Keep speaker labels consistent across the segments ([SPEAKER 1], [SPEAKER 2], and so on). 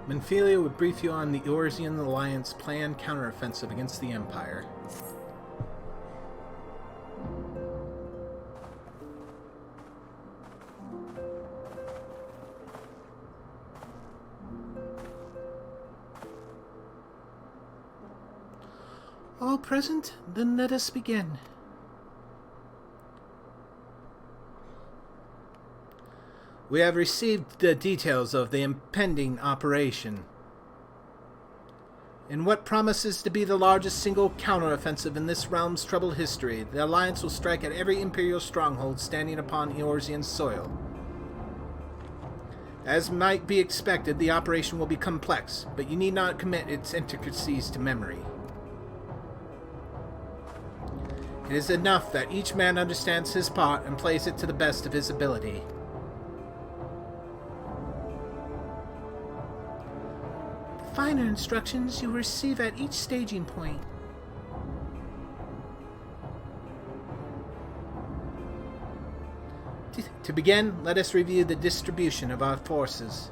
[SPEAKER 1] Menphelia would brief you on the Eorzean Alliance planned counteroffensive against the Empire. All present? Then let us begin. We have received the details of the impending operation. In what promises to be the largest single counteroffensive in this realm's troubled history, the Alliance will strike at every Imperial stronghold standing upon Eorzean soil. As might be expected, the operation will be complex, but you need not commit its intricacies to memory. It is enough that each man understands his part and plays it to the best of his ability. Finer instructions you will receive at each staging point. To begin, let us review the distribution of our forces.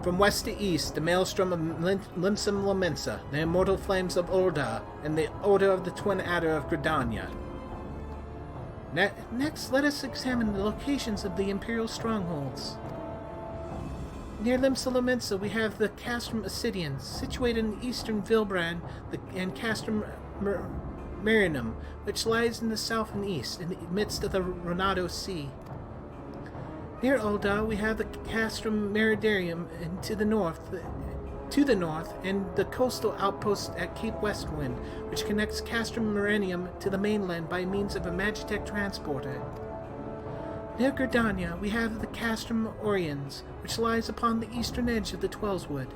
[SPEAKER 1] From west to east, the Maelstrom of Limsum Lamensa, the Immortal Flames of Ul'dah, and the Order of the Twin Adder of Gridania. Next, let us examine the locations of the Imperial strongholds. Near Limsa Lamensa, we have the Castrum Ascidians, situated in eastern Vilbrand, and Castrum Marinum, which lies in the south and east, in the midst of the Ronado Sea. Near Ul'dah, we have the Castrum Meridarium to the north, and the coastal outpost at Cape Westwind, which connects Castrum Marinium to the mainland by means of a Magitech transporter. Near Gridania, we have the Castrum Oriens, which lies upon the eastern edge of the Twellswood.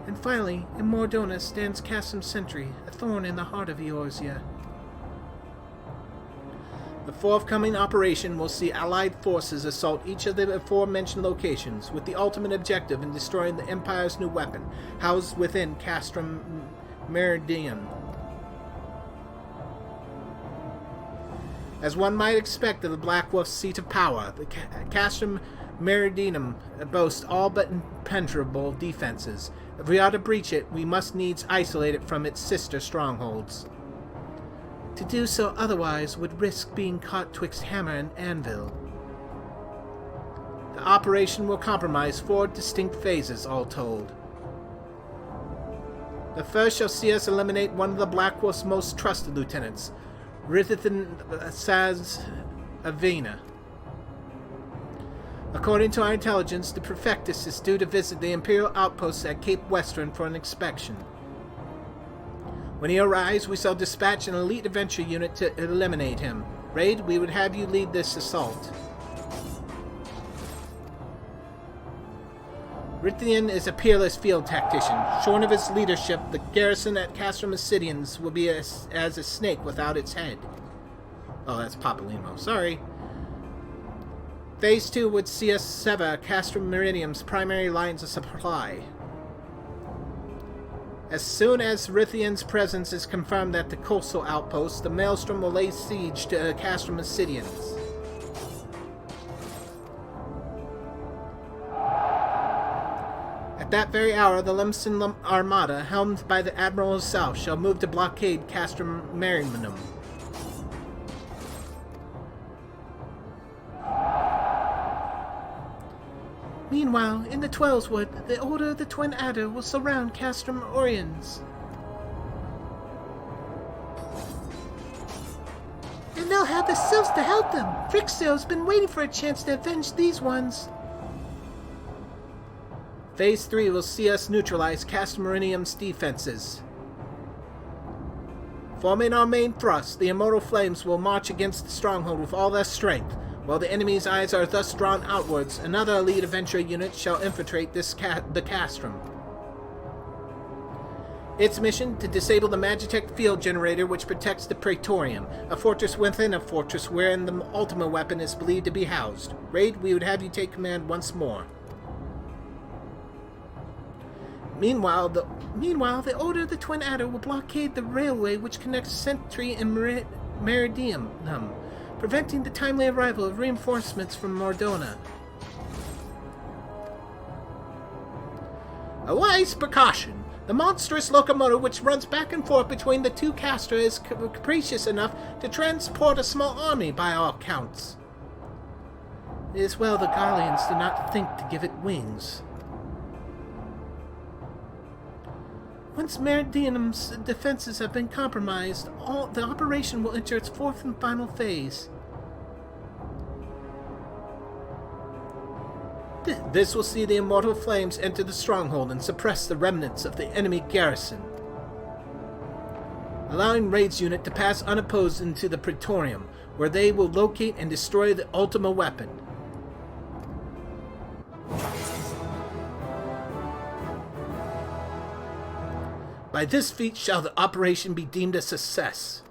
[SPEAKER 1] And finally, in Mordona stands Castrum Sentry, a thorn in the heart of Eorzea. The forthcoming operation will see Allied forces assault each of the aforementioned locations, with the ultimate objective in destroying the Empire's new weapon, housed within Castrum Meridian. As one might expect of the Black Wolf's seat of power, the Castrum Meridianum boasts all but impenetrable defenses. If we are to breach it, we must needs isolate it from its sister strongholds. To do so otherwise would risk being caught twixt hammer and anvil. The operation will comprise 4 distinct phases, all told. The first shall see us eliminate one of the Black Wolf's most trusted lieutenants, Rithathan Saz Avena. According to our intelligence, the Prefectus is due to visit the Imperial outposts at Cape Western for an inspection. When he arrives, we shall dispatch an elite adventure unit to eliminate him. Raide, we would have you lead this assault. Rithian is a peerless field tactician. Shorn of his leadership, the garrison at Castrum Ascidians will be as a snake without its head. Oh, that's Papalimo. Sorry. Phase 2 would see us sever Castrum Meridium's primary lines of supply. As soon as Rithian's presence is confirmed at the coastal outpost, the Maelstrom will lay siege to Castrum Ascidians. At that very hour, the Limson Armada, helmed by the Admiral himself, shall move to blockade Castrum Marinum. Meanwhile, in the Twellswood, the Order of the Twin Adder will surround Castrum Oriens. And they'll have the Sylphs to help them. Frixio's been waiting for a chance to avenge these ones. Phase 3 will see us neutralize Castrum Marinium's defenses. Forming our main thrust, the Immortal Flames will march against the stronghold with all their strength. While the enemy's eyes are thus drawn outwards, another elite adventure unit shall infiltrate the Castrum. Its mission, to disable the Magitech field generator which protects the Praetorium, a fortress within a fortress wherein the ultimate weapon is believed to be housed. Raide, we would have you take command once more. Meanwhile, the Order of the Twin Adder will blockade the railway which connects Sentry and Meridium, preventing the timely arrival of reinforcements from Mordona. A wise precaution. The monstrous locomotive which runs back and forth between the two castra is capricious enough to transport a small army by all counts. It is well the Garleans did not think to give it wings. Once Meridianum's defenses have been compromised, the operation will enter its fourth and final phase. This will see the immortal flames enter the stronghold and suppress the remnants of the enemy garrison, allowing Raide's unit to pass unopposed into the Praetorium, where they will locate and destroy the Ultima weapon. By this feat shall the operation be deemed a success.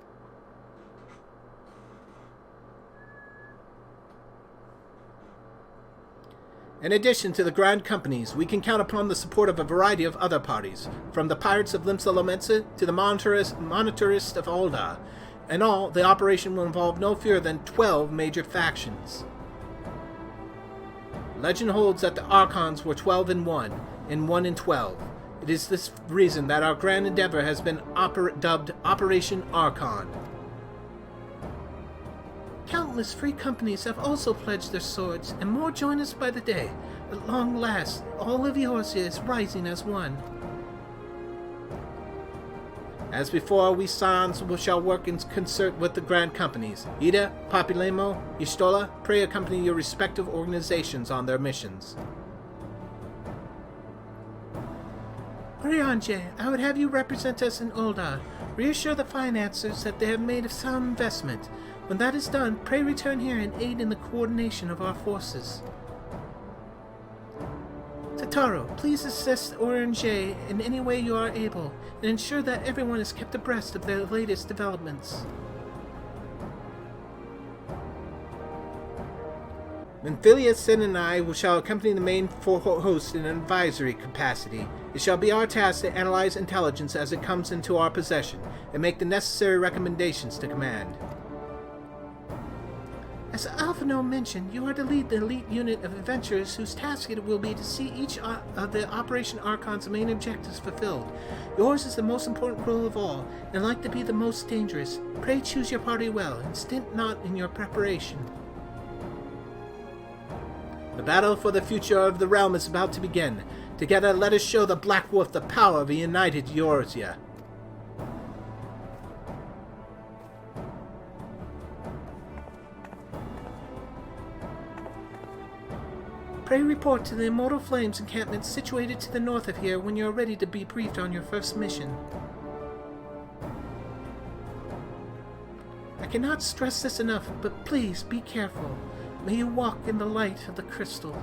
[SPEAKER 1] In addition to the Grand Companies, we can count upon the support of a variety of other parties, from the Pirates of Limsa Lomensa to the Monetarists of Ul'dah. In all, the operation will involve no fewer than 12 major factions. Legend holds that the Archons were 12 in 1, and 1 in 12. It is this reason that our grand endeavor has been dubbed Operation Archon. Countless free companies have also pledged their swords, and more join us by the day. At long last, all of Eorzea is rising as one. As before, we Scions shall work in concert with the grand companies. Ida, Papilemo, Y'shtola, pray accompany your respective organizations on their missions. Oriange, I would have you represent us in Ul'dah. Reassure the financiers that they have made a sound investment. When that is done, pray return here and aid in the coordination of our forces. Tataro, please assist Oriange in any way you are able, and ensure that everyone is kept abreast of their latest developments. Menphilia, Sin, and I shall accompany the main host in an advisory capacity. It shall be our task to analyze intelligence as it comes into our possession, and make the necessary recommendations to command. As Alphino mentioned, you are to lead the elite unit of adventurers whose task it will be to see each of the Operation Archon's main objectives fulfilled. Yours is the most important role of all, and like to be the most dangerous. Pray choose your party well, and stint not in your preparation. The battle for the future of the realm is about to begin. Together, let us show the Black Wolf the power of a united Eorzea. Pray report to the Immortal Flames encampment situated to the north of here when you are ready to be briefed on your first mission. I cannot stress this enough, but please be careful. May you walk in the light of the crystal.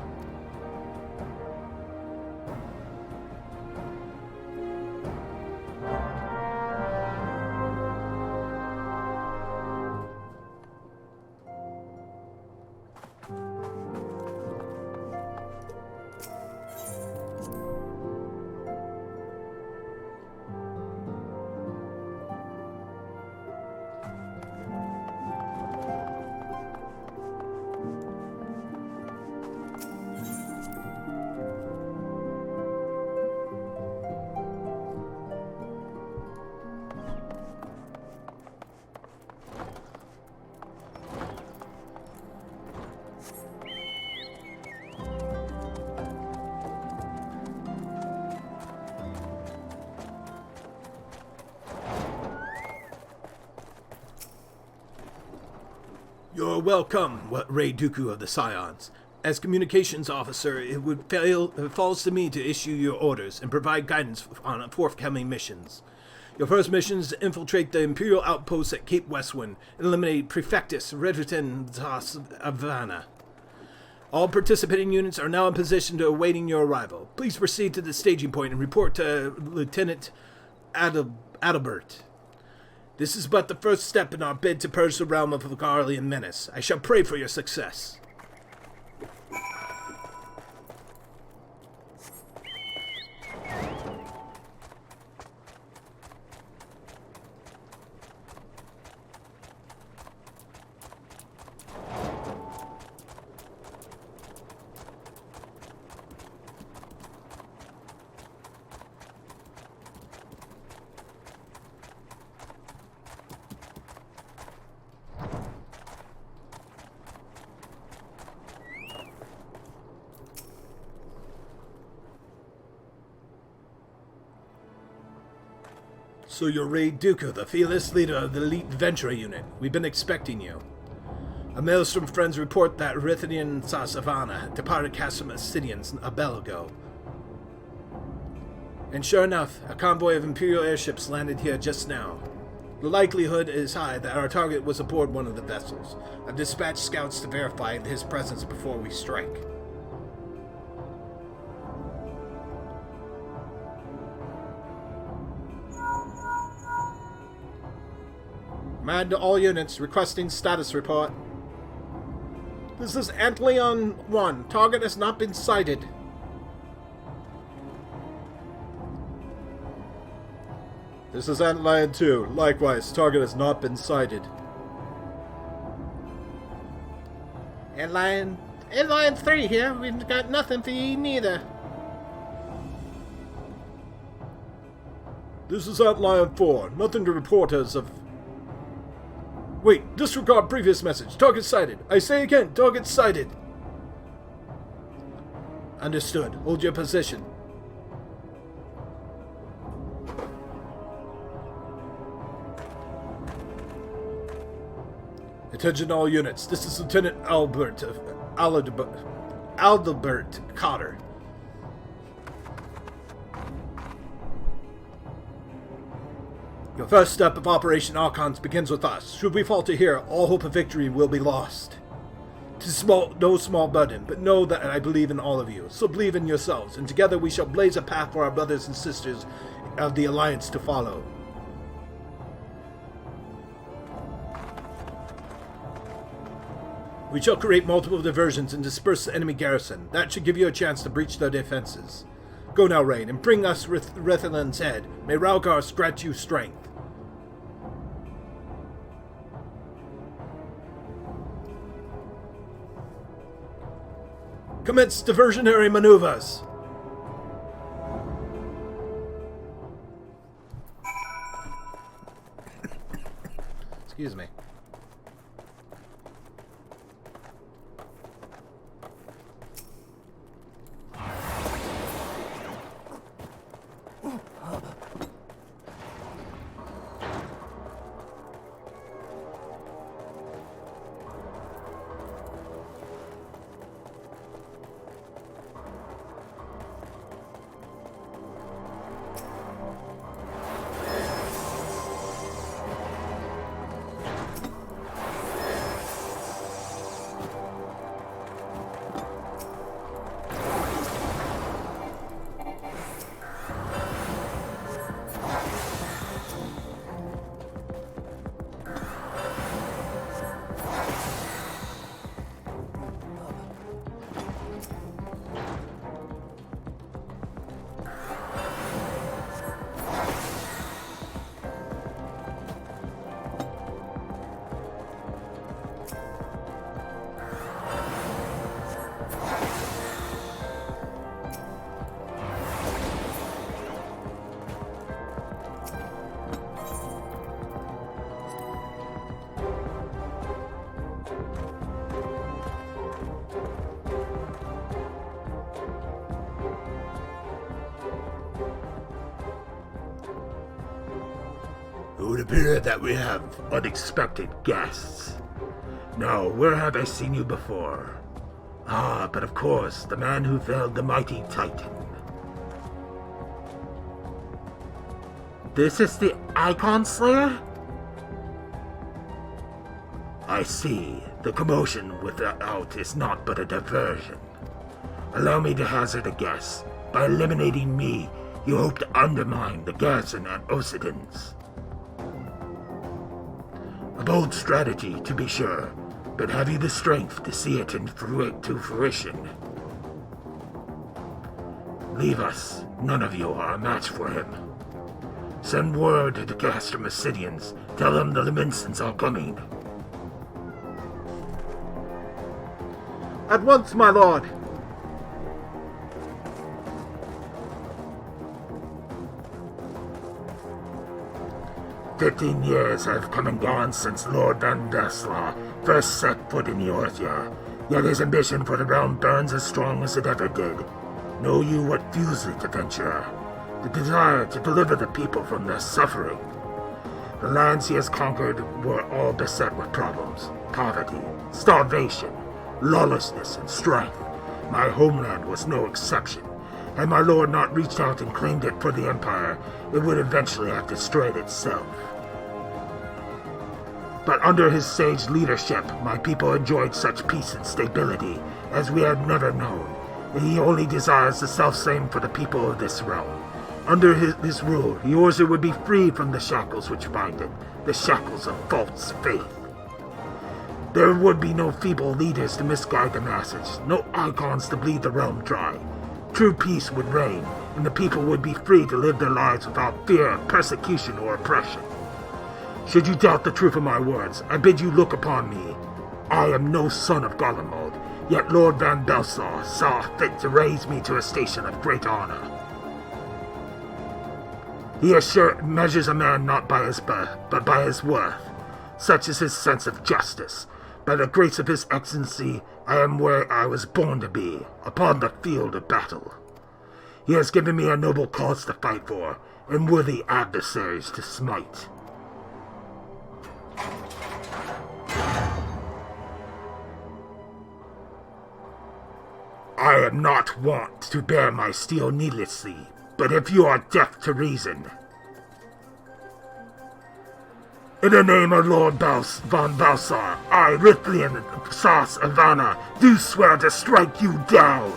[SPEAKER 1] You're welcome, RaideDuku of the Scions. As communications officer, it falls to me to issue your orders and provide guidance on forthcoming missions. Your first mission is to infiltrate the Imperial outposts at Cape Westwind and eliminate Prefectus Redriton Havana. All participating units are now in position to awaiting your arrival. Please proceed to the staging point and report to Lieutenant Adalbert. This is but the first step in our bid to purge the realm of the Garlean menace. I shall pray for your success. So you're RaideDuku, the fearless leader of the elite Ventura unit. We've been expecting you. A Maelstrom friends report that Rithian Savannah departed Castrum Ascidians a bell ago. And sure enough, a convoy of Imperial airships landed here just now. The likelihood is high that our target was aboard one of the vessels. I've dispatched scouts to verify his presence before we strike. Command to all units, requesting status report. This is Antleon 1. Target has not been sighted. This is Antlion 2. Likewise, target has not been sighted. Antlion 3 here. We've got nothing for you neither. This is Antlion 4. Nothing to report as of... Wait, disregard previous message. Target sighted. I say again, target sighted. Understood. Hold your position. Attention all units. This is Lieutenant Adalbert Cotter. Your first step of Operation Archon begins with us. Should we falter here, all hope of victory will be lost. 'Tis no small burden, but know that I believe in all of you. So believe in yourselves, and together we shall blaze a path for our brothers and sisters of the Alliance to follow. We shall create multiple diversions and disperse the enemy garrison. That should give you a chance to breach their defenses. Go now, Raide, and bring us Rithilan's head. May Ralgar grant you strength. Commence diversionary maneuvers. Excuse me.
[SPEAKER 2] It would appear that we have unexpected guests. Now, where have I seen you before? Ah, but of course, the man who felled the mighty Titan. This is the Icon Slayer? I see. The commotion without is not but a diversion. Allow me to hazard a guess. By eliminating me, you hope to undermine the garrison at Osidens. A bold strategy, to be sure, but have you the strength to see it to fruition? Leave us. None of you are a match for him. Send word to the Castrum Ascidians. Tell them the Leminsons are coming.
[SPEAKER 1] At once, my lord.
[SPEAKER 2] 15 years have come and gone since Lord Van Deslaw first set foot in Eorzea, yet his ambition for the realm burns as strong as it ever did. Know you what fuels it, adventurer? the desire to deliver the people from their suffering. The lands he has conquered were all beset with problems, poverty, starvation, lawlessness, and strife. My homeland was no exception. Had my lord not reached out and claimed it for the Empire, it would eventually have destroyed itself. But under his sage leadership, my people enjoyed such peace and stability as we had never known. He only desires the self-same for the people of this realm. Under his rule, Eorzea would be free from the shackles which bind it, the shackles of false faith. There would be no feeble leaders to misguide the masses, no icons to bleed the realm dry. True peace would reign, and the people would be free to live their lives without fear of persecution or oppression. Should you doubt the truth of my words, I bid you look upon me. I am no son of Garlemald, yet Lord Van Belsar saw fit to raise me to a station of great honor. He measures a man not by his birth, but by his worth. Such is his sense of justice. By the grace of his excellency, I am where I was born to be, upon the field of battle. He has given me a noble cause to fight for, and worthy adversaries to smite. I am not wont to bear my steel needlessly, but if you are deaf to reason... In the name of Lord Von Balsar, I, Rithlien Sas Ivana, do swear to strike you down!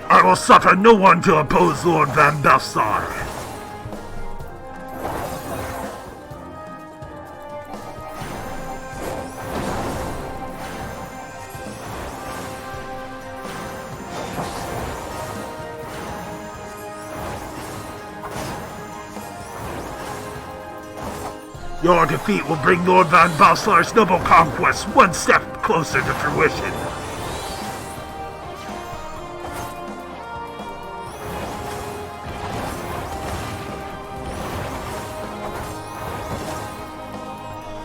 [SPEAKER 2] I will suffer no one to oppose Lord Van Balsar. Your defeat will bring Lord Van Balsar's noble conquest one step closer to fruition.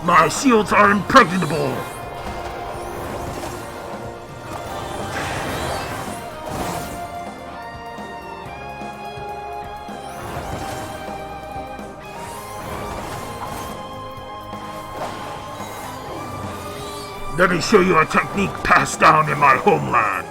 [SPEAKER 2] My shields are impregnable! Let me show you a technique passed down in my homeland.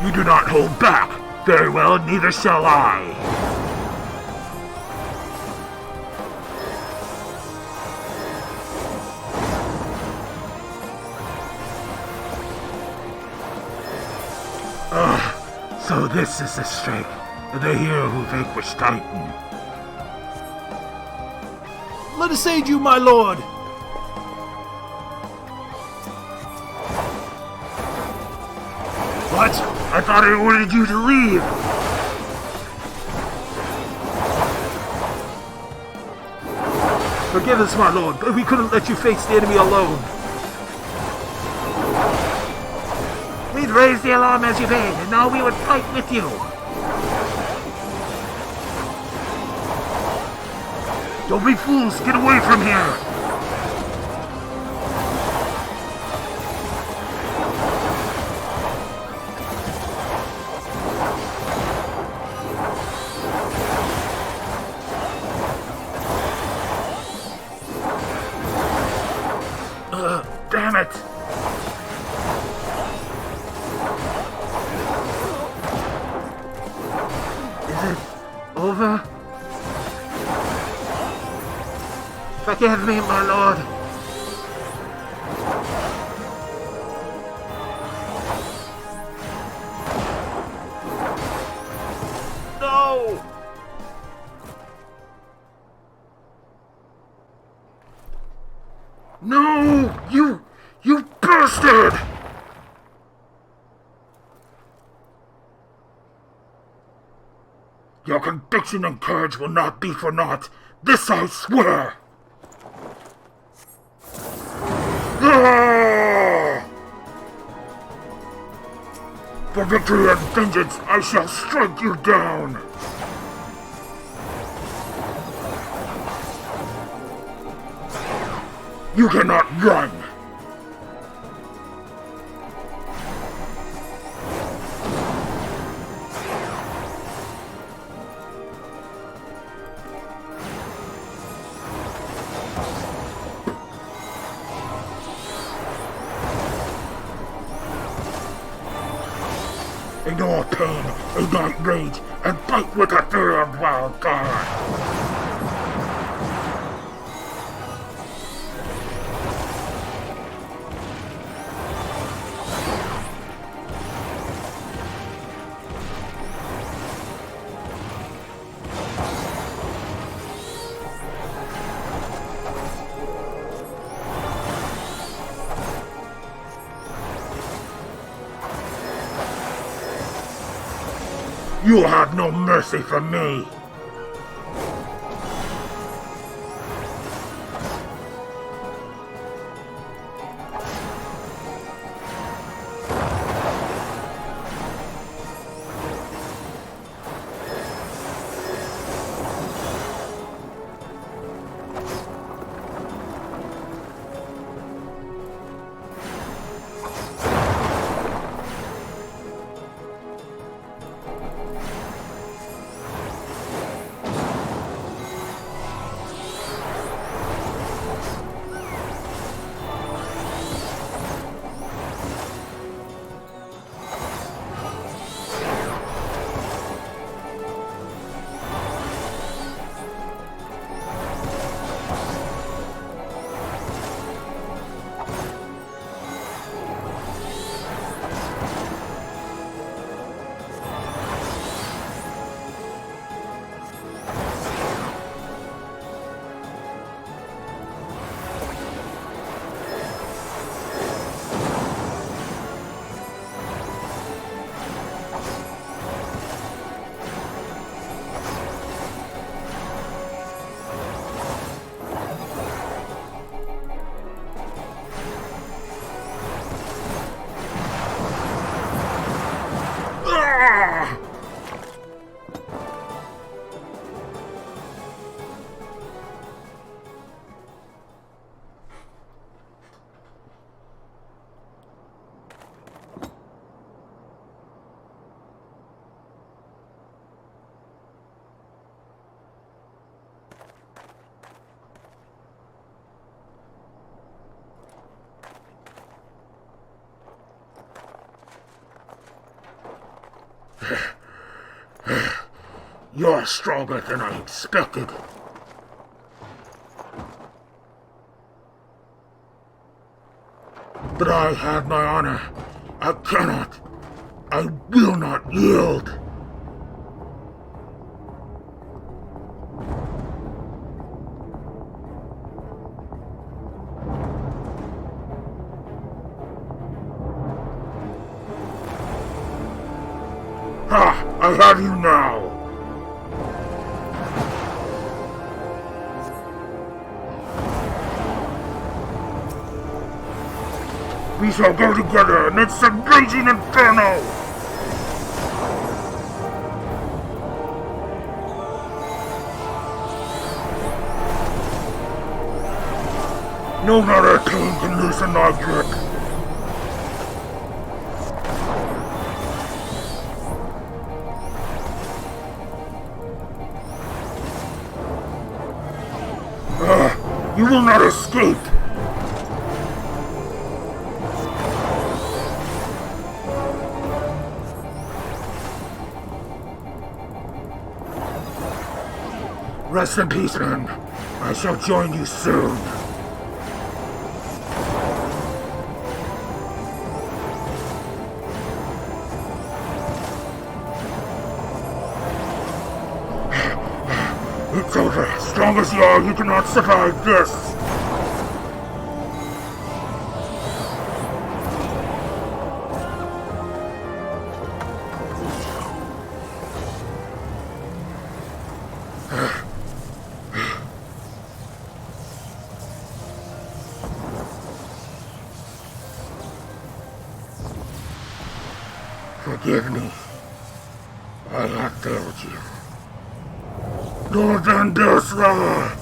[SPEAKER 2] You do not hold back. Very well, neither shall I. So this is the strength of the hero who vanquished Titan.
[SPEAKER 3] Let us aid you, my lord!
[SPEAKER 2] What? I thought I ordered you to leave!
[SPEAKER 3] Forgive us, my lord, but we couldn't let you face the enemy alone.
[SPEAKER 2] We'd raised the alarm as you bade, and now we would fight with you! Don't be fools! Get away from here! damn it! Is it over? Forgive me, my lord. No! No! You bastard! Your conviction and courage will not be for naught. This I swear! Ah! For victory and vengeance, I shall strike you down! You cannot run! Ignore pain, ignite rage, and fight with the fear of wild God! You will have no mercy from me! You're stronger than I expected. But I have my honor. I cannot. I will not yield. Ha! I have you now! We shall go together amidst a raging inferno! No matter pain can loosen my grip. You will not escape! Rest in peace, men. I shall join you soon. It's over. Strong as you are, you cannot survive this. Forgive me. I have failed you. Lord Vandosla!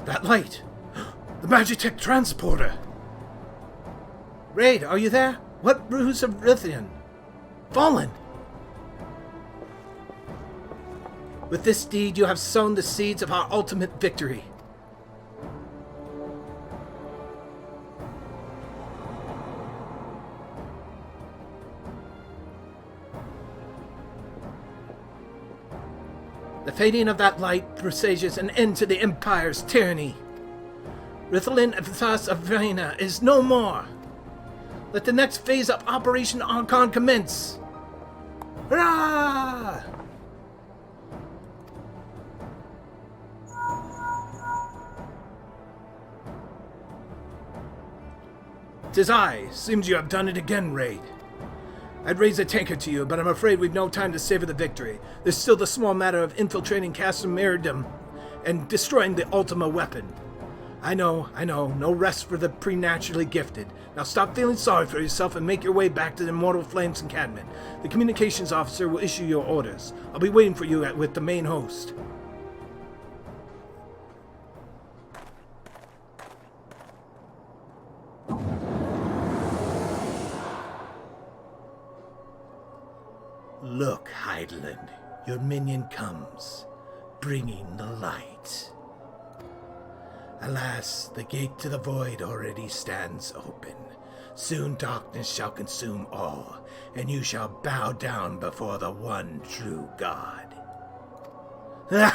[SPEAKER 1] That light! The Magitech transporter! Raide, are you there? What ruse of Rithian? Fallen! With this deed, you have sown the seeds of our ultimate victory. The fading of that light presages an end to the Empire's tyranny. Rithalin Evthas of Vaina is no more. Let the next phase of Operation Archon commence. Hurrah! 'Tis I. Seems you have done it again, Raide. I'd raise a tanker to you, but I'm afraid we've no time to savor the victory. There's still the small matter of infiltrating Castrum Meridum and destroying the Ultima weapon. I know, no rest for the preternaturally gifted. Now stop feeling sorry for yourself and make your way back to the Immortal Flames encampment. The communications officer will issue your orders. I'll be waiting for you with the main host. Look, Heideland, your minion comes, bringing the light. Alas, the gate to the void already stands open. Soon darkness shall consume all, and you shall bow down before the one true God.
[SPEAKER 2] The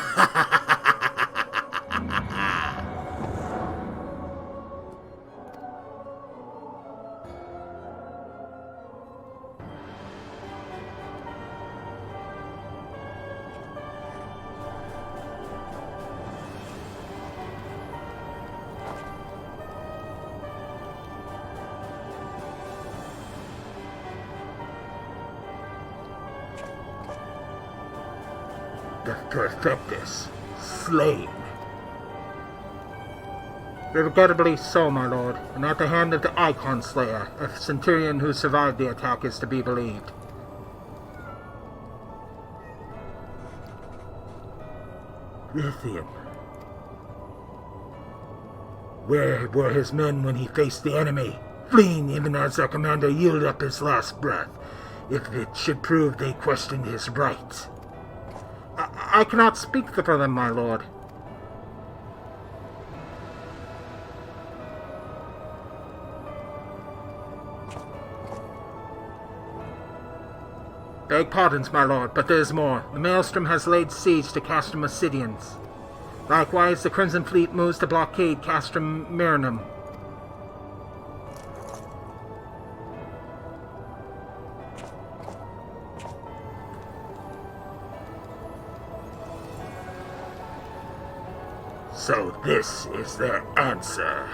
[SPEAKER 2] Perfectus, slain. Regrettably so, my lord, and at the hand of the Icon Slayer, a centurion who survived the attack is to be believed. Lithium. Where were his men when he faced the enemy, fleeing even as their commander yielded up his last breath, if it should prove they questioned his rights? I cannot speak for them, my lord. Beg pardons, my lord, but there is more. The Maelstrom has laid siege to Castrum Obsidians. Likewise, the Crimson Fleet moves to blockade Castrum Marinum. So this is their answer.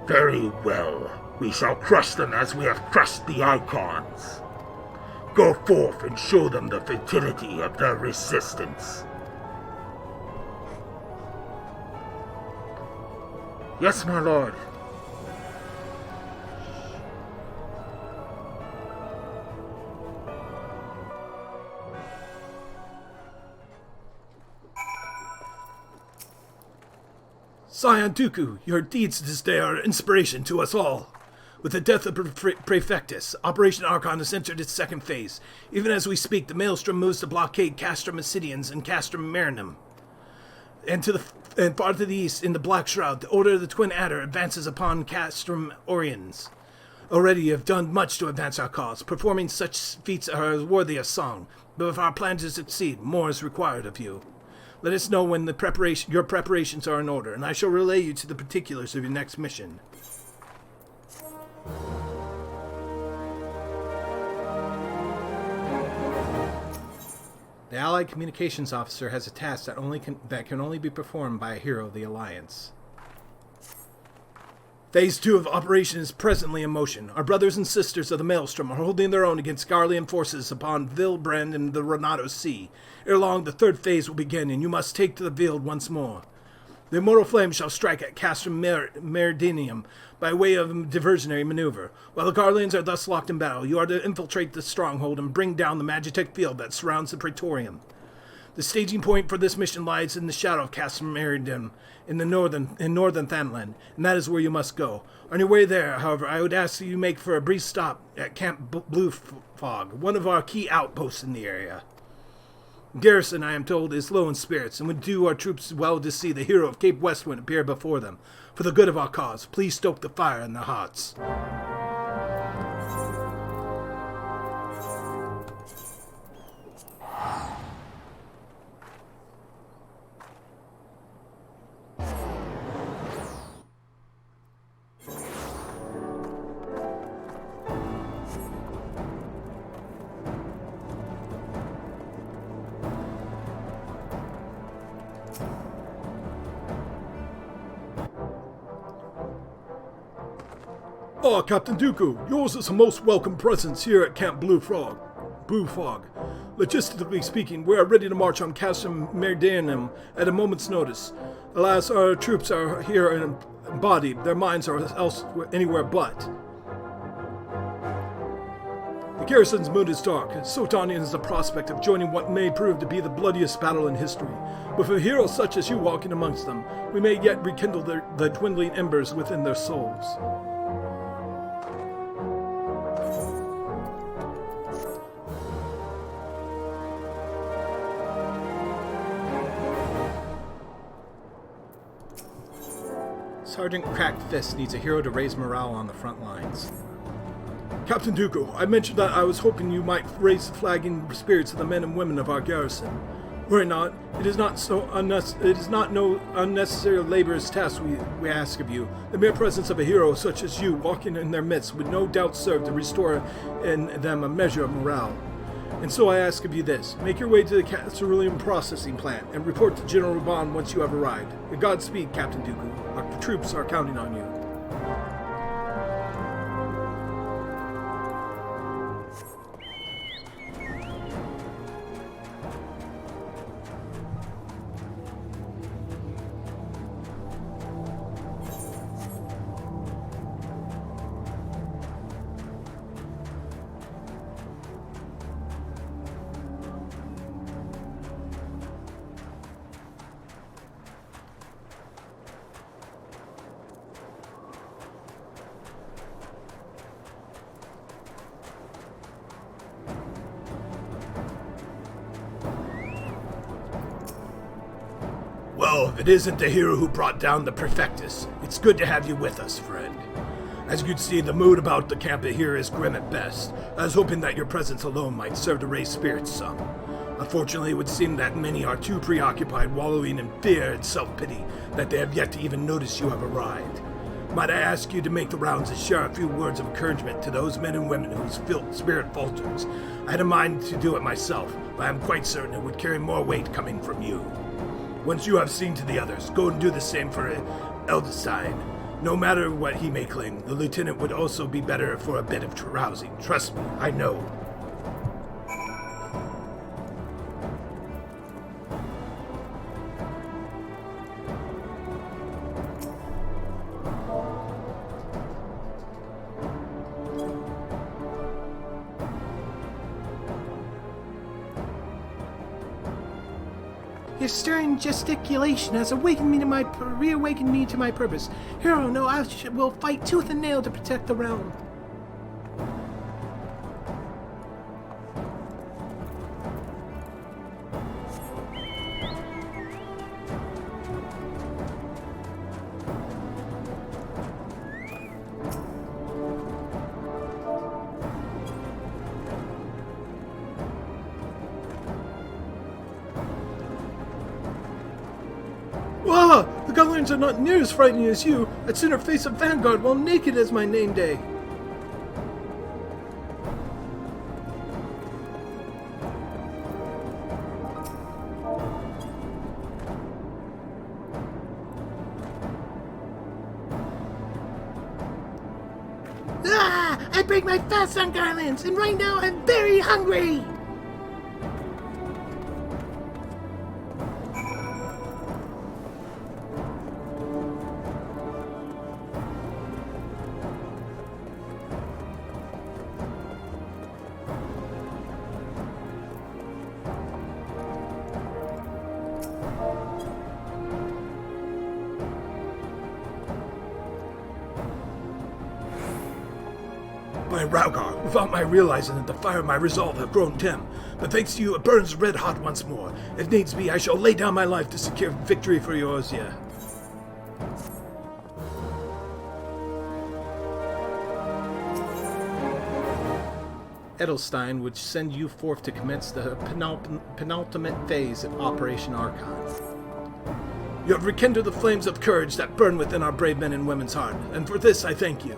[SPEAKER 2] Very well. We shall crush them as we have crushed the Icons. Go forth and show them the futility of their resistance. Yes, my lord.
[SPEAKER 3] Scion Dooku, your deeds this day are inspiration to us all. With the death of Prefectus, Operation Archon has entered its second phase. Even as we speak, the Maelstrom moves to blockade Castrum Acidians and Castrum Marinum. And far to the east, in the Black Shroud, the Order of the Twin Adder advances upon Castrum Oriens. Already you have done much to advance our cause. Performing such feats are worthy of song, but if our plan to succeed, more is required of you. Let us know when your preparations are in order, and I shall relay you to the particulars of your next mission.
[SPEAKER 1] The Allied Communications Officer has a task that can only be performed by a hero of the Alliance.
[SPEAKER 3] Phase 2 of operation is presently in motion. Our brothers and sisters of the Maelstrom are holding their own against Garlean forces upon Vilbrand and the Renato Sea. Ere long, the third phase will begin, and you must take to the field once more. The immortal flame shall strike at Castrum Meridinium by way of a diversionary maneuver. While the Garleans are thus locked in battle, you are to infiltrate the stronghold and bring down the Magitech field that surrounds the Praetorium. The staging point for this mission lies in the shadow of Castrum Meridinium in northern Thanland, and that is where you must go. On your way there, however, I would ask that you make for a brief stop at Camp Blue Fog, one of our key outposts in the area. Garrison, I am told, is low in spirits, and would do our troops well to see the hero of Cape Westwind appear before them. For the good of our cause, please stoke the fire in their hearts. Ah, Captain Dooku, yours is a most welcome presence here at Camp Blue Fog. Logistically speaking, we are ready to march on Castrum Meridinium at a moment's notice. Alas, our troops are here in a body, their minds are anywhere but. The garrison's mood is dark, and so daunting is the prospect of joining what may prove to be the bloodiest battle in history. With a hero such as you walking amongst them, we may yet rekindle the dwindling embers within their souls.
[SPEAKER 1] Sergeant Cracked Fist needs a hero to raise morale on the front lines.
[SPEAKER 3] Captain Dooku, I mentioned that I was hoping you might raise the flagging spirits of the men and women of our garrison. Were it not, it is not no unnecessary laborious task we ask of you. The mere presence of a hero such as you walking in their midst would no doubt serve to restore in them a measure of morale. And so I ask of you this: make your way to the cerulean processing plant and report to General Bond once you have arrived. Godspeed, Captain Dooku. Our troops are counting on you. Well, if it isn't the hero who brought down the Prefectus, it's good to have you with us, friend. As you can see, the mood about the camp here is grim at best. I was hoping that your presence alone might serve to raise spirits some. Unfortunately, it would seem that many are too preoccupied wallowing in fear and self-pity that they have yet to even notice you have arrived. Might I ask you to make the rounds and share a few words of encouragement to those men and women whose spirit falters? I had a mind to do it myself, but I am quite certain it would carry more weight coming from you. Once you have seen to the others, go and do the same for Eldestein. No matter what he may claim, the lieutenant would also be better for a bit of rousing. Trust me, I know.
[SPEAKER 1] Your stirring gesticulation has reawakened me to my purpose. Hero, no, I will fight tooth and nail to protect the realm.
[SPEAKER 3] Ah! The Guardians are not near as frightening as you. I'd sooner face a vanguard while naked as my name day.
[SPEAKER 1] I break my fast on garlands, and right now I'm very hungry!
[SPEAKER 3] By Raugar, without my realizing that the fire of my resolve have grown dim, but thanks to you it burns red hot once more. If needs be, I shall lay down my life to secure victory for Eorzea. Edelstein would send you forth to commence the penultimate phase of Operation Archon. You have rekindled the flames of courage that burn within our brave men and women's heart, and for this I thank you.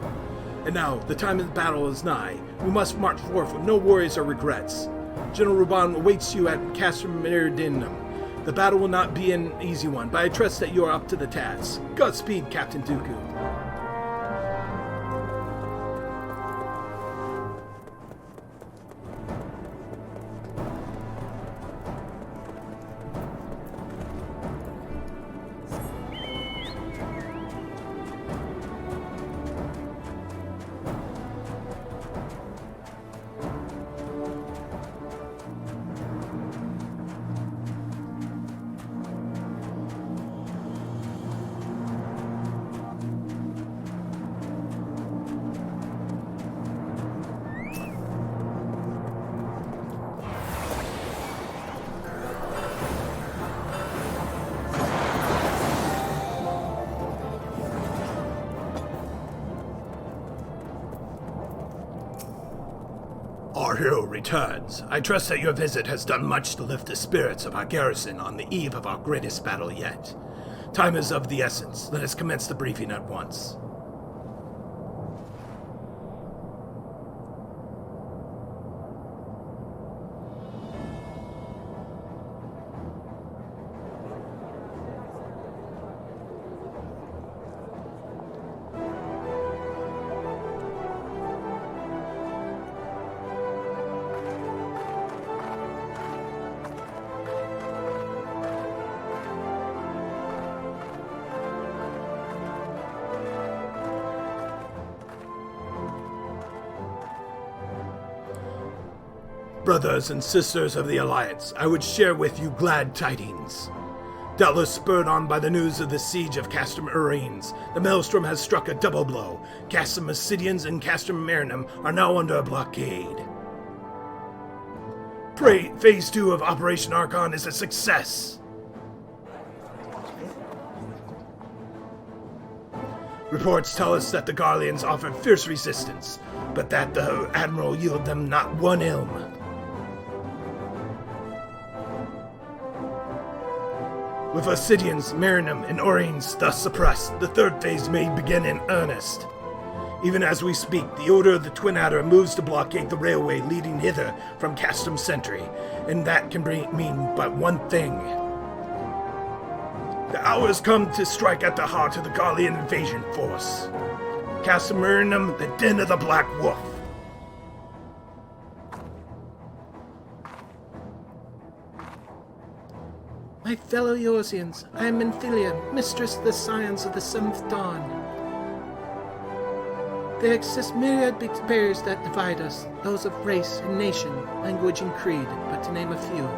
[SPEAKER 3] And now, the time of the battle is nigh. We must march forth with no worries or regrets. General Ruban awaits you at Castrum Meridianum. The battle will not be an easy one, but I trust that you are up to the task. Godspeed, Captain Dooku. Our hero returns. I trust that your visit has done much to lift the spirits of our garrison on the eve of our greatest battle yet. Time is of the essence. Let us commence the briefing at once. Brothers and sisters of the Alliance, I would share with you glad tidings. Doubtless spurred on by the news of the siege of Castrum Urines, the Maelstrom has struck a double blow. Castrum Ascidians and Castrum Marinum are now under a blockade. Phase 2 of Operation Archon is a success. Reports tell us that the Garleans offer fierce resistance, but that the Admiral yielded them not one ilm. With Ascidians, Marinum, and Orines thus suppressed, the third phase may begin in earnest. Even as we speak, the Order of the Twin Adder moves to blockade the railway leading hither from Castrum Sentry, and that can mean but one thing. The hour has come to strike at the heart of the Garlean invasion force. Castrum Marinum, the den of the Black Wolf.
[SPEAKER 1] My fellow Eorzeans, I am Menphilia, mistress of the scions of the seventh dawn. There exist myriad barriers that divide us, those of race and nation, language and creed, but to name a few.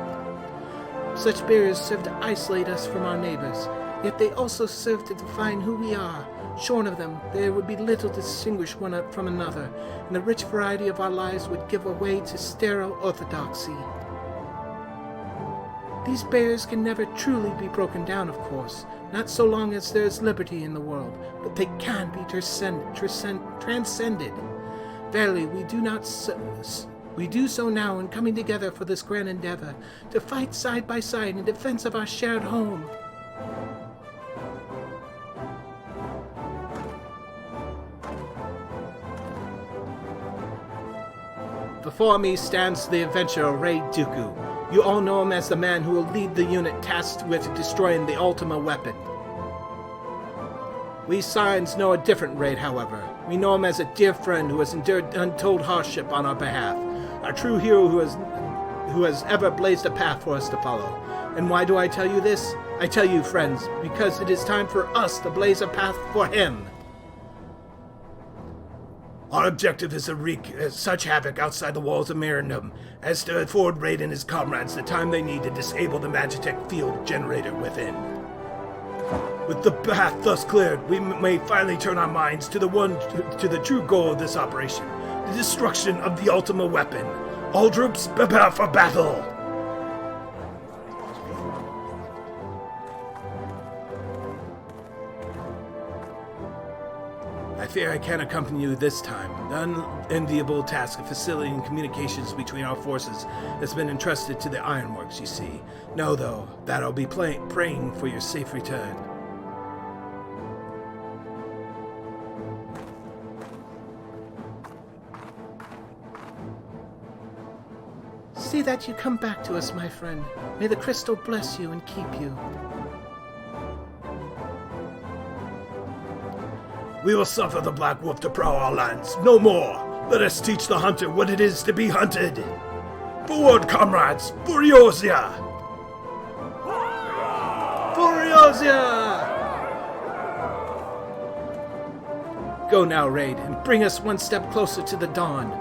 [SPEAKER 1] Such barriers serve to isolate us from our neighbors, yet they also serve to define who we are. Shorn of them, there would be little to distinguish one from another, and the rich variety of our lives would give way to sterile orthodoxy. These barriers can never truly be broken down, of course, not so long as there is liberty in the world, but they can be transcended. Verily, we do so now in coming together for this grand endeavor, to fight side by side in defense of our shared home.
[SPEAKER 3] Before me stands the adventurer RaideDuku. You all know him as the man who will lead the unit tasked with destroying the Ultima weapon. We Scions know a different Raide, however. We know him as a dear friend who has endured untold hardship on our behalf. A true hero who has ever blazed a path for us to follow. And why do I tell you this? I tell you, friends, because it is time for us to blaze a path for him. Our objective is to wreak such havoc outside the walls of Mirandum as to afford Raide and his comrades the time they need to disable the Magitech field generator within. With the path thus cleared, we may finally turn our minds to the true goal of this operation, the destruction of the Ultima weapon. All troops, prepare for battle! I fear I can't accompany you this time. The unenviable task of facilitating communications between our forces has been entrusted to the Ironworks, you see. Know, though, that I'll be praying for your safe return.
[SPEAKER 1] See that you come back to us, my friend. May the crystal bless you and keep you.
[SPEAKER 3] We will suffer the Black Wolf to prowl our lands. No more! Let us teach the hunter what it is to be hunted! Forward, comrades! For Eorzea! For Eorzea! Go now, Raide, and bring us one step closer to the dawn.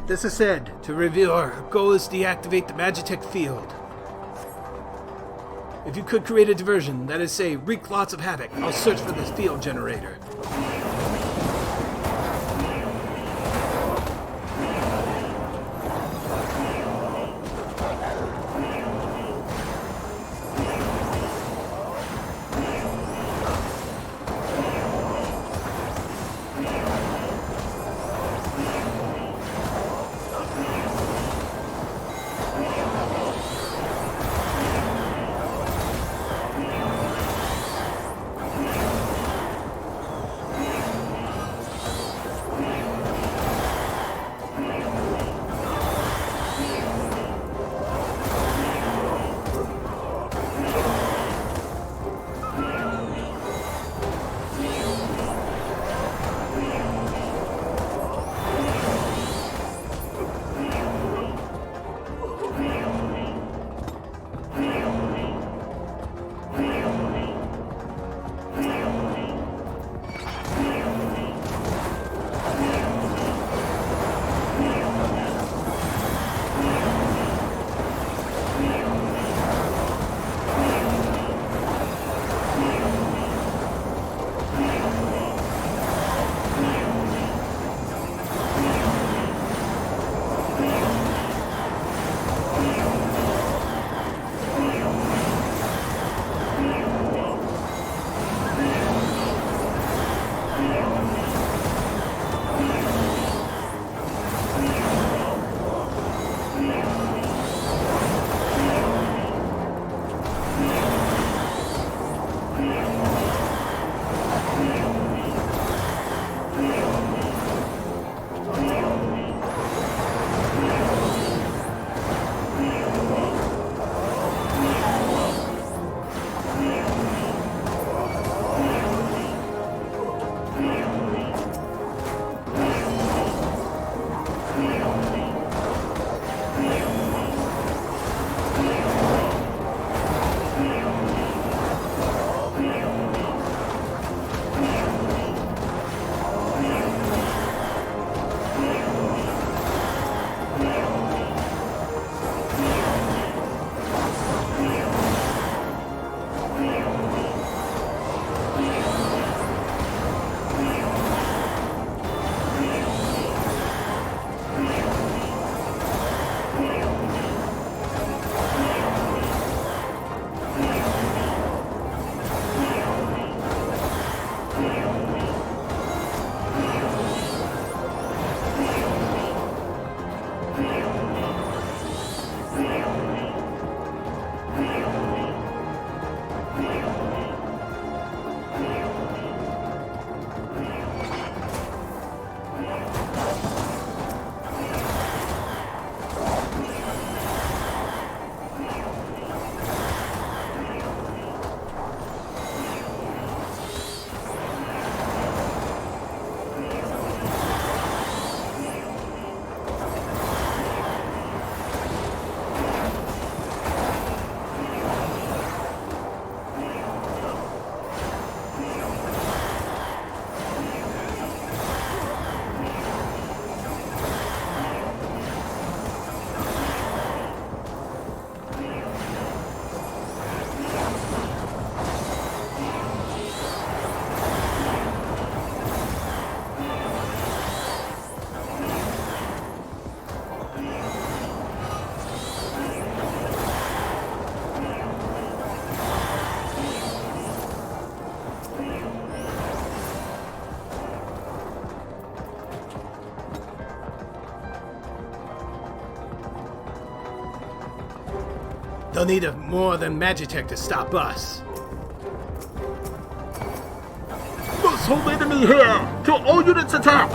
[SPEAKER 3] This is said. To review, our goal is to deactivate the Magitech field. If you could create a diversion, that is, say, wreak lots of havoc, I'll search for this field generator. They'll need more than Magitech to stop us.
[SPEAKER 2] Most home enemy here! Kill all units attack!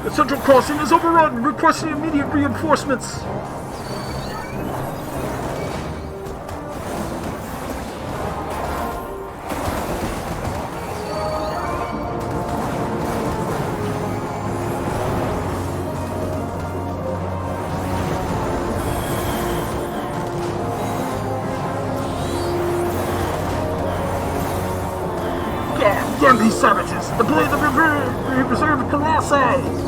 [SPEAKER 2] The central crossing is overrun! Requesting immediate reinforcements! Again, these savages! Deploy the reserve Colossi!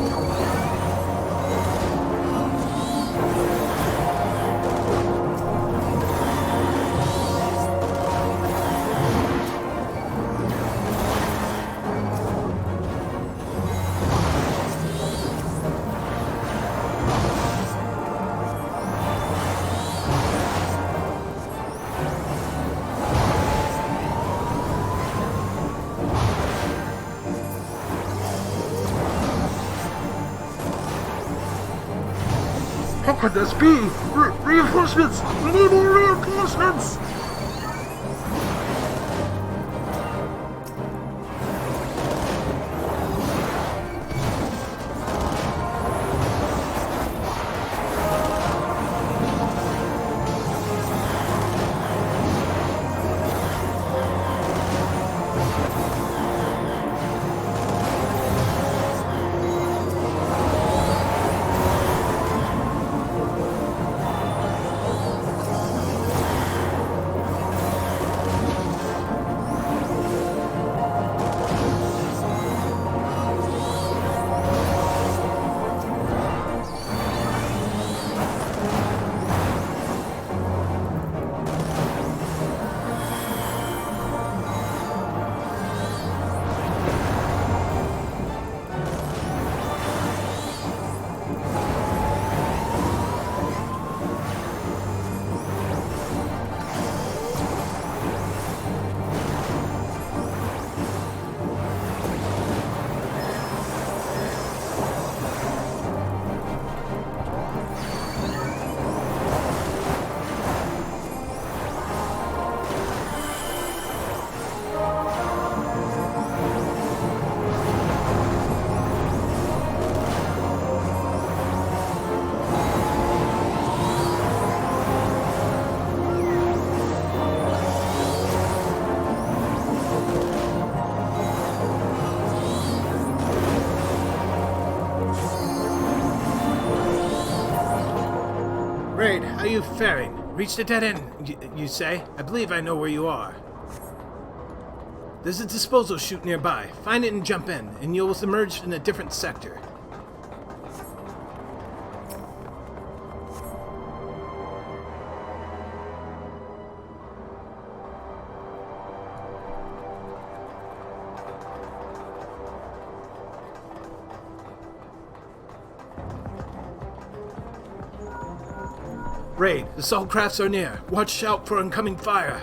[SPEAKER 2] How could this be? Reinforcements! We need more reinforcements!
[SPEAKER 3] Raide, how you faring? Reached a dead end, you say? I believe I know where you are. There's a disposal chute nearby. Find it and jump in, and you'll emerge in a different sector. Raide, assault crafts are near. Watch out for incoming fire.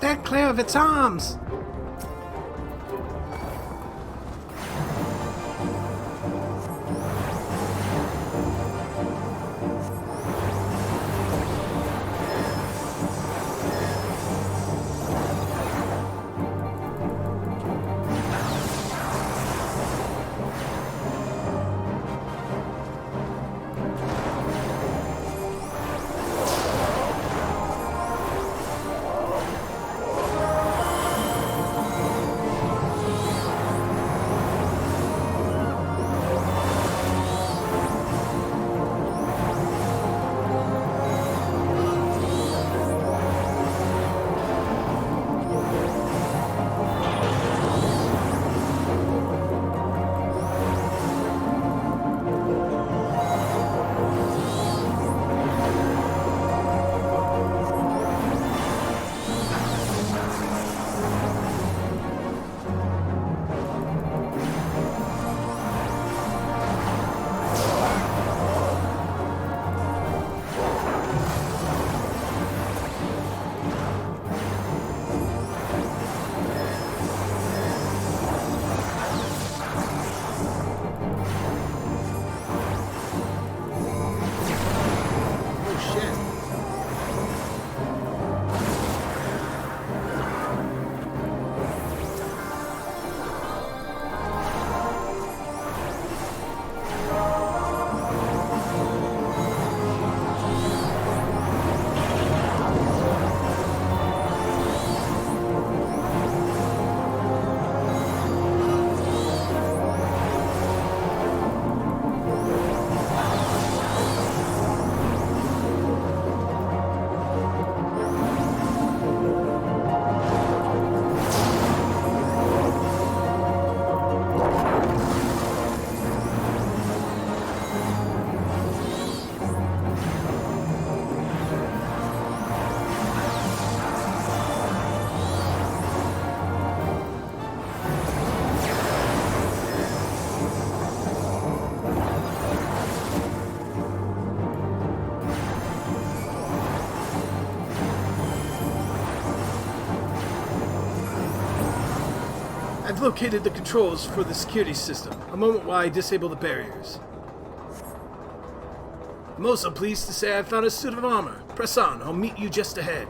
[SPEAKER 3] Stand clear of its arms! I've located the controls for the security system. A moment while I disable the barriers. I'm also pleased to say I found a suit of armor. Press on, I'll meet you just ahead.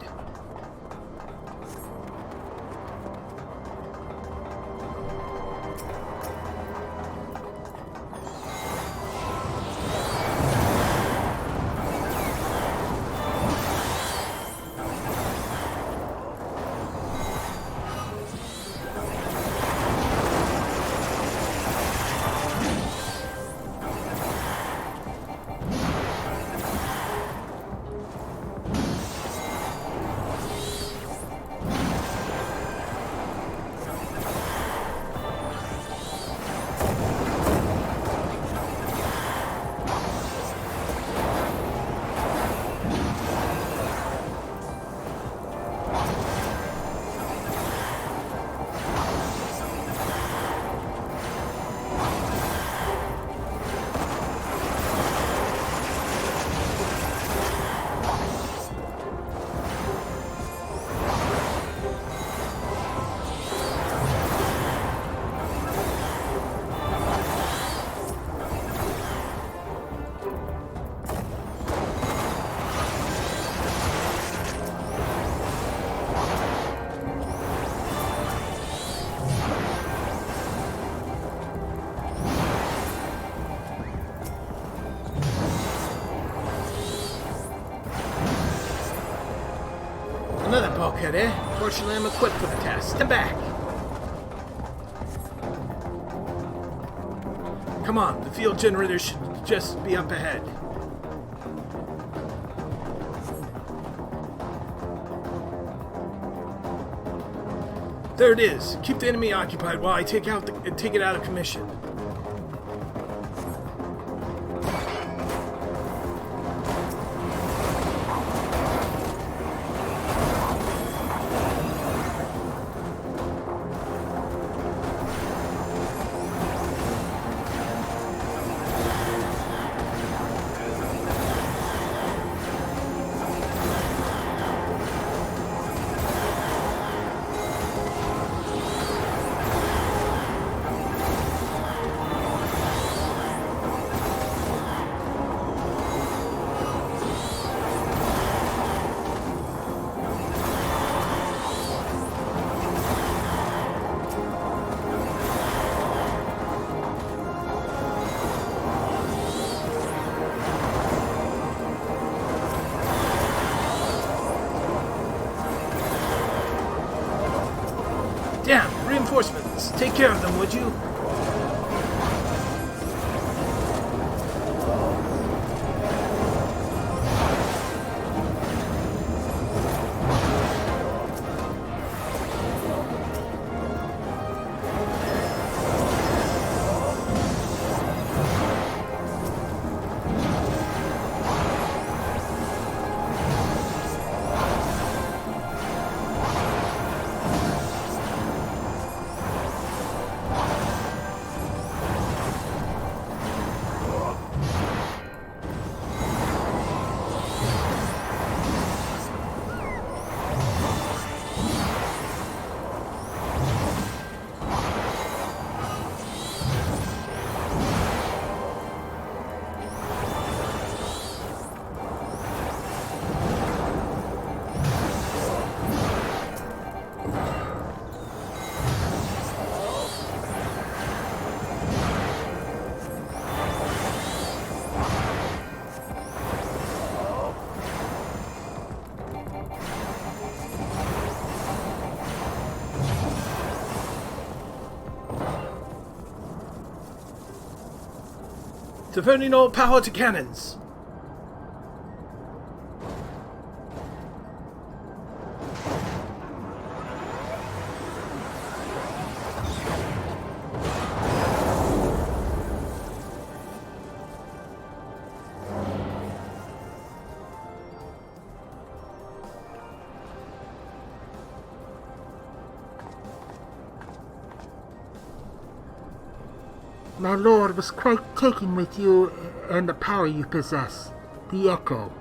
[SPEAKER 3] Another bulkhead, eh? Fortunately, I'm equipped for the task. Stand back! Come on, the field generator should just be up ahead. There it is. Keep the enemy occupied while I take it out of commission. care of them, would you? Turning all power to cannons.
[SPEAKER 2] My lord was quite taken with you and the power you possess, the Echo.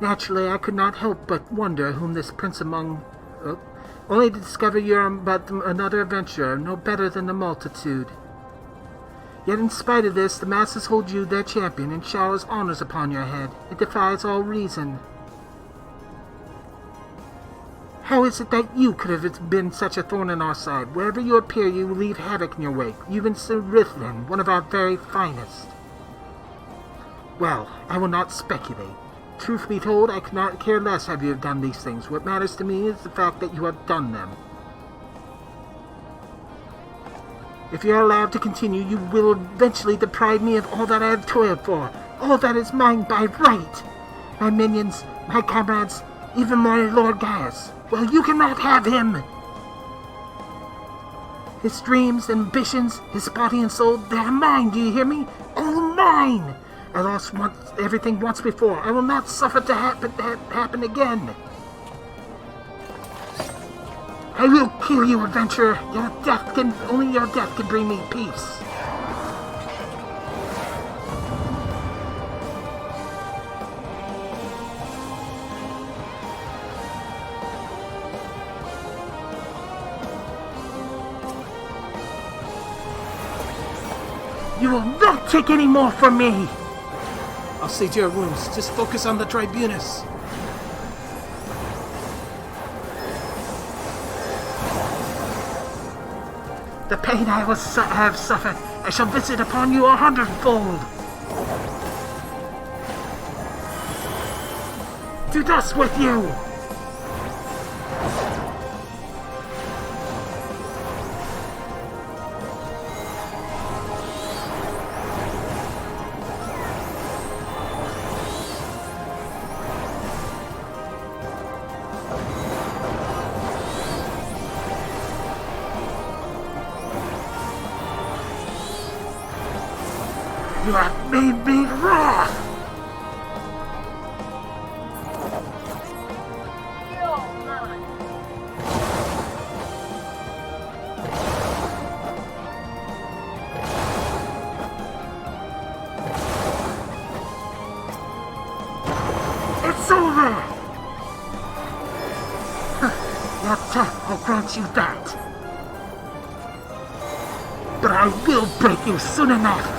[SPEAKER 2] Naturally, I could not help but wonder whom this prince among... only to discover you're but another adventurer, no better than the multitude. Yet in spite of this, the masses hold you their champion and showers honors upon your head. It defies all reason. How is it that you could have been such a thorn in our side? Wherever you appear, you leave havoc in your wake. Even Sir Rithlin, one of our very finest. Well, I will not speculate. Truth be told, I could not care less have you have done these things. What matters to me is the fact that you have done them. If you are allowed to continue, you will eventually deprive me of all that I have toiled for. All that is mine by right. My minions, my comrades, even my Lord Gaius. Well, you cannot have him! His dreams, ambitions, his body and soul, they are mine, do you hear me? All mine! I lost everything once before. I will not suffer to happen again. I will kill you, adventurer. Only your death can bring me peace. You will not take any more from me!
[SPEAKER 3] I'll see to your wounds. Just focus on the tribunus.
[SPEAKER 2] The pain I have suffered, I shall visit upon you 100-fold. To dust with you! You have made me wrath! It's over! Your death will grant you that. But I will break you soon enough!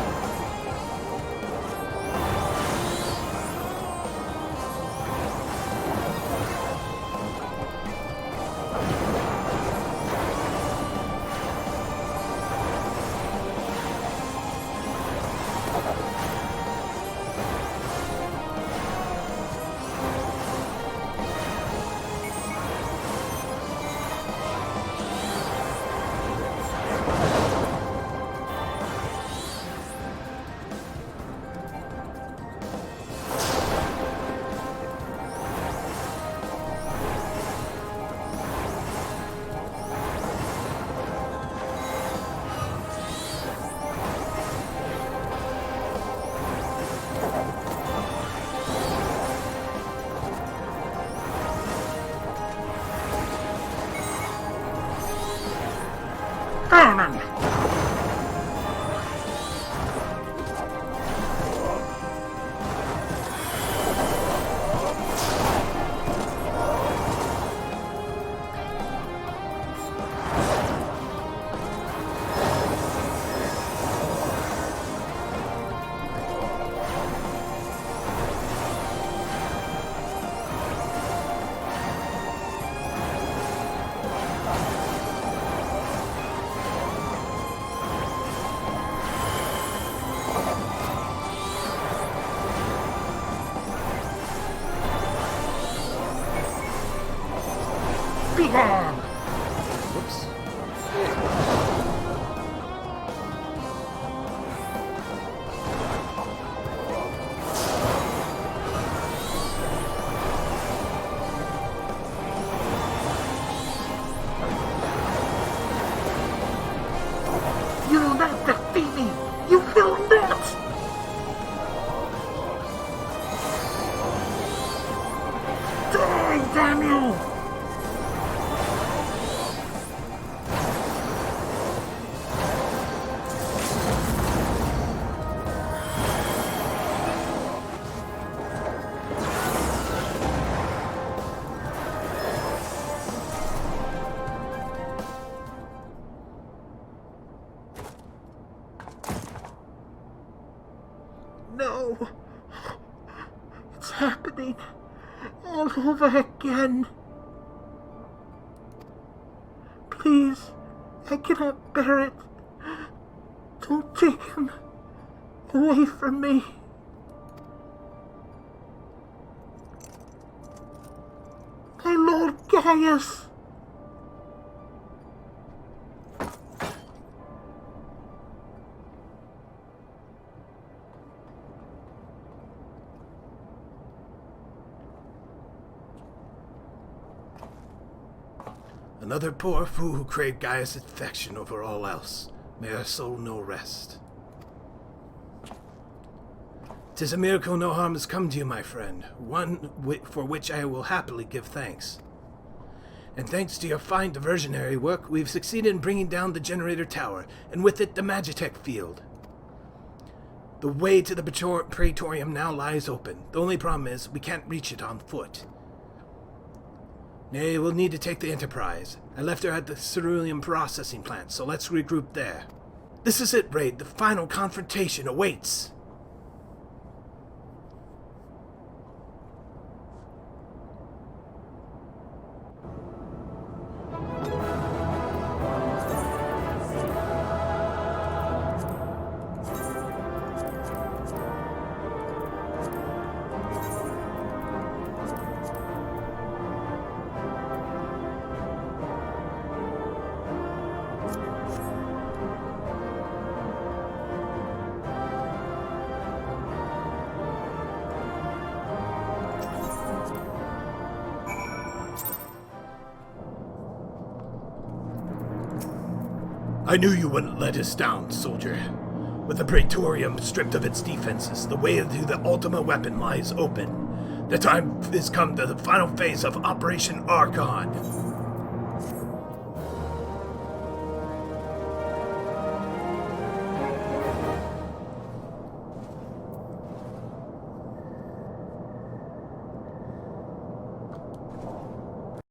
[SPEAKER 2] no. It's happening all over again. Please, I cannot bear it. Don't take him away from me. My Lord Gaius!
[SPEAKER 3] Another poor fool who craved Gaius' affection over all else. May her soul know rest. 'Tis a miracle no harm has come to you, my friend, one for which I will happily give thanks. And thanks to your fine diversionary work, we've succeeded in bringing down the generator tower, and with it the Magitech field. The way to the Praetorium now lies open. The only problem is we can't reach it on foot. Nay, we'll need to take the Enterprise. I left her at the cerulean processing plant, so let's regroup there. This is it, Raide. The final confrontation awaits. I knew you wouldn't let us down, soldier. With the Praetorium stripped of its defenses, the way to the ultimate weapon lies open. The time has come to the final phase of Operation Archon.